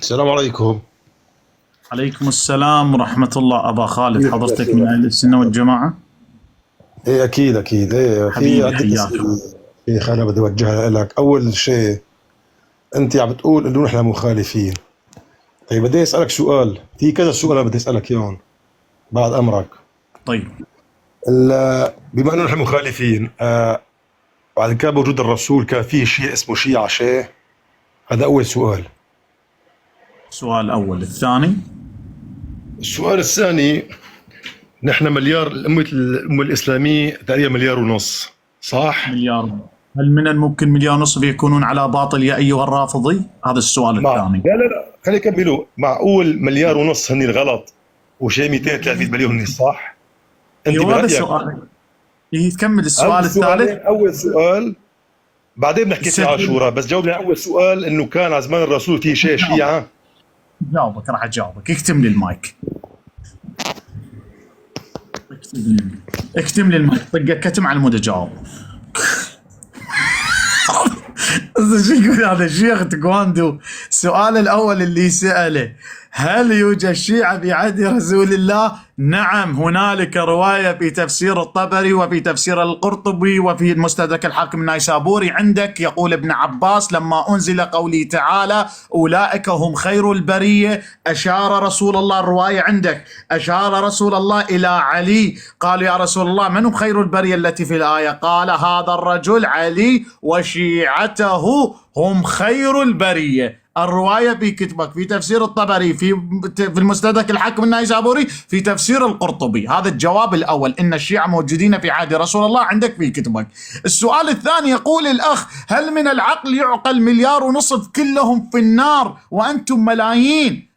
السلام عليكم. عليكم السلام ورحمة الله. أبا خالد، كيف حضرتك الأخبار؟ من أهل السنة والجماعة؟ ايه اكيد اكيد، ايه في حبيبي، عدة حياك. اسئلة. شيخ انا بدي اوجهها لك. اول شيء، انت عم بتقول انه نحن مخالفين. طيب بدي اسالك سؤال، في كذا سؤال انا بدي اسالك اياهم بعد امرك. طيب، بما انه نحن مخالفين، بعد كان بوجود الرسول كان في شيء اسمه شيعة شيء؟ هذا اول سؤال. سؤال أول. الثاني، السؤال الثاني، نحن مليار، الأمة الإسلامية تقريبا مليار ونص، صح؟ مليار. هل من الممكن مليار ونصف يكونون على باطل يا أيها الرافضي؟ هذا السؤال الثاني. لا خلينا نكملوا. معقول مليار ونص هني الغلط وشيء 200 300 مليون هني صح؟ انت أيوة، هذا برأيك؟ السؤال. تكمل هذا السؤال السؤالين، الثالث. اول سؤال بعدين بنحكي في سجل. عاشوراء، بس جاوبني على اول سؤال، انه كان على زمان الرسول في شيء شيعة؟ جاوبك، راح أجاوبك. اكتم لي المايك. اكتم لي المايك. طق كتم على المود أجاوب. شو يقول هذا الشيخ تايكوندو؟ السؤال الأول اللي سأله: هل يوجد شيعة في عهد رسول الله؟ نعم، هنالك رواية في تفسير الطبري وفي تفسير القرطبي وفي المستدرك الحاكم النيسابوري. عندك يقول ابن عباس: لما أنزل قولي تعالى أولئك هم خير البرية، أشار رسول الله، الرواية عندك، أشار رسول الله إلى علي. قال: يا رسول الله، من هم خير البرية التي في الآية؟ قال: هذا الرجل علي وشيعته هم خير البرية. الرواية في كتبك، في تفسير الطبري، في المستدرك الحاكم النيسابوري، في تفسير القرطبي. هذا الجواب الأول، إن الشيعة موجودين في عهد رسول الله، عندك في كتبك. السؤال الثاني، يقول الأخ: هل من العقل يعقل مليار ونصف كلهم في النار وأنتم ملايين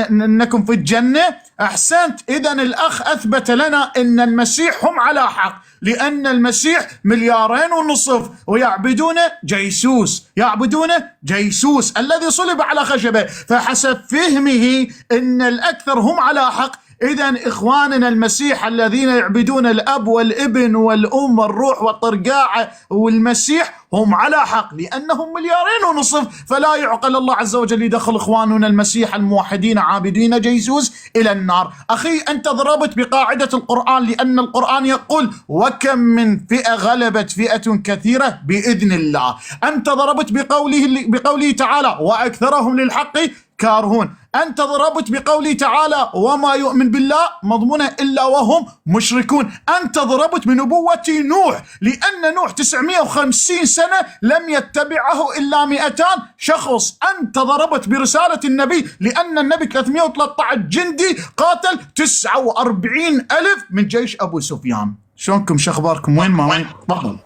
انكم في الجنة؟ احسنت. اذا الاخ اثبت لنا ان المسيح هم على حق، لان المسيح مليارين ونصف ويعبدون جيسوس، يعبدون جيسوس الذي صلب على خشبه. فحسب فهمه ان الاكثر هم على حق. إذا إخواننا المسيح الذين يعبدون الأب والابن والأم والروح والطرقاعة والمسيح هم على حق، لأنهم مليارين ونصف. فلا يعقل الله عز وجل يدخل إخواننا المسيح الموحدين عابدين جيسوس إلى النار. أخي، أنت ضربت بقاعدة القرآن، لأن القرآن يقول: وكم من فئة غلبت فئة كثيرة بإذن الله. أنت ضربت بقوله تعالى: وأكثرهم للحق كارهون. أنت ضربت بقوله تعالى: وما يؤمن بالله مضمونه إلا وهم مشركون. أنت ضربت بنبوة نوح، لأن نوح 950 سنة لم يتبعه إلا 200 شخص. أنت ضربت برسالة النبي، لأن النبي 313 جندي قاتل 49,000 من جيش أبو سفيان. شلونكم؟ شخباركم؟ وين ما وين؟ تفضل.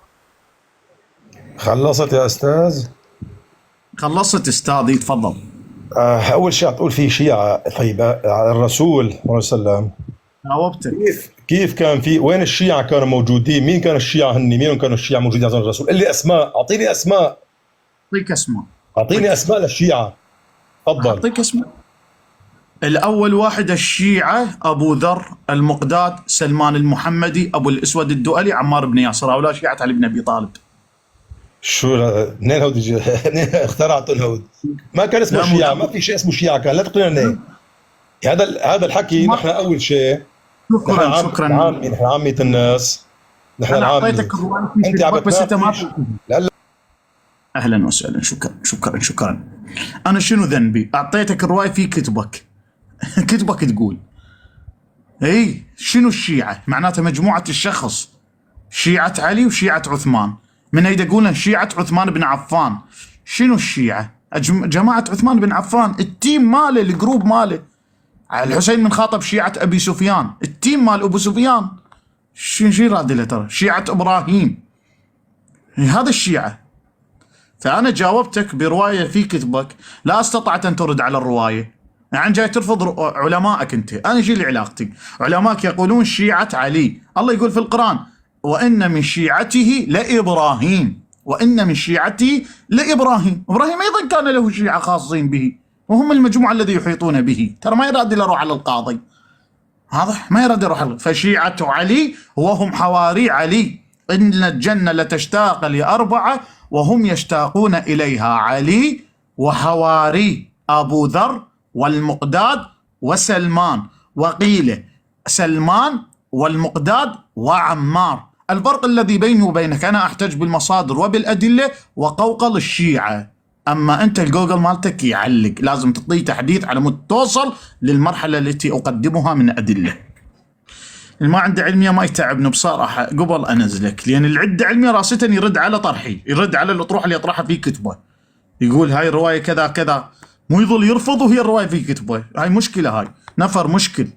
خلصت يا استاذ؟ خلصت استاذي، تفضل. اول شيء تقول في شيعة. طيب على الرسول صلى الله عليه وسلم، جاوبتك. كيف كان في، وين الشيعة كانوا موجودين؟ مين كانوا الشيعة هني؟ مين كانوا الشيعة موجودين على زمن الرسول؟ قل لي اسماء، اعطيني اسماء. أعطيك أسماء. اعطيني اسماء للشيعة، تفضل. أعطيك أسماء. الأول واحد الشيعة: أبو ذر، المقداد، سلمان المحمدي، أبو الأسود الدؤلي، عمار بن ياسر. هؤلاء شيعة علي بن أبي طالب. شو منين هود اخترعتوا هود؟ ما كان اسمه شيعة، ما في شيء اسمه شيعة كان، لا تقنعني. هذا الحكي. نحن اول شيء، شكرا. نحن عامية الناس، نحن أنا العامية. أعطيتك الرواية انت عم بس أنت ما بتناقش. لا أهلا وسهلا. شكرا. أنا شنو ذنبي؟ أعطيتك الرواية في كتبك. كتبك تقول شنو الشيعة؟ معناتها مجموعة الشخص، شيعة علي وشيعة عثمان. من هيدا يقولون شيعة عثمان بن عفان. شنو الشيعة؟ جماعة عثمان بن عفان، التيم ماله، الجروب ماله. الحسين من خاطب شيعة أبي سفيان، التيم مال أبو سفيان. شي رادله ترى، شيعة إبراهيم. هذا الشيعة. فأنا جاوبتك برواية في كتبك، لا استطعت أن ترد على الرواية. يعني جاي ترفض علمائك أنت. أنا شي اللي علاقتي؟ علمائك يقولون شيعة علي. الله يقول في القرآن: وإن من شيعته لإبراهيم، وإن من شيعته لإبراهيم. إبراهيم أيضا كان له شيعة خاصين به، وهم المجموعة الذي يحيطون به. ترى ما يراد إلا يروح على القاضي، واضح؟ ما يراد يروح. فشيعة علي وهم حواري علي. إن الجنة لتشتاق ل4 وهم يشتاقون إليها: علي وحواري أبو ذر والمقداد وسلمان، وقيل سلمان والمقداد وعمار. الفرق الذي بيني وبينك أنا أحتج بالمصادر وبالأدلة، وقوقل الشيعة. أما أنت الجوجل مالتك يعلق، لازم تعطيه تحديث على مود توصل للمرحلة التي أقدمها من أدلة. اللي ما عنده علمية ما يتعبني بصراحة قبل أنزلك، لأن اللي عنده علمية راسة يرد على طرحي، يرد على الأطروحة اللي يطرحها في كتبه، يقول هاي الرواية كذا كذا، مو يظل يرفض وهي الرواية في كتبه. هاي مشكلة، هاي نفر مشكل.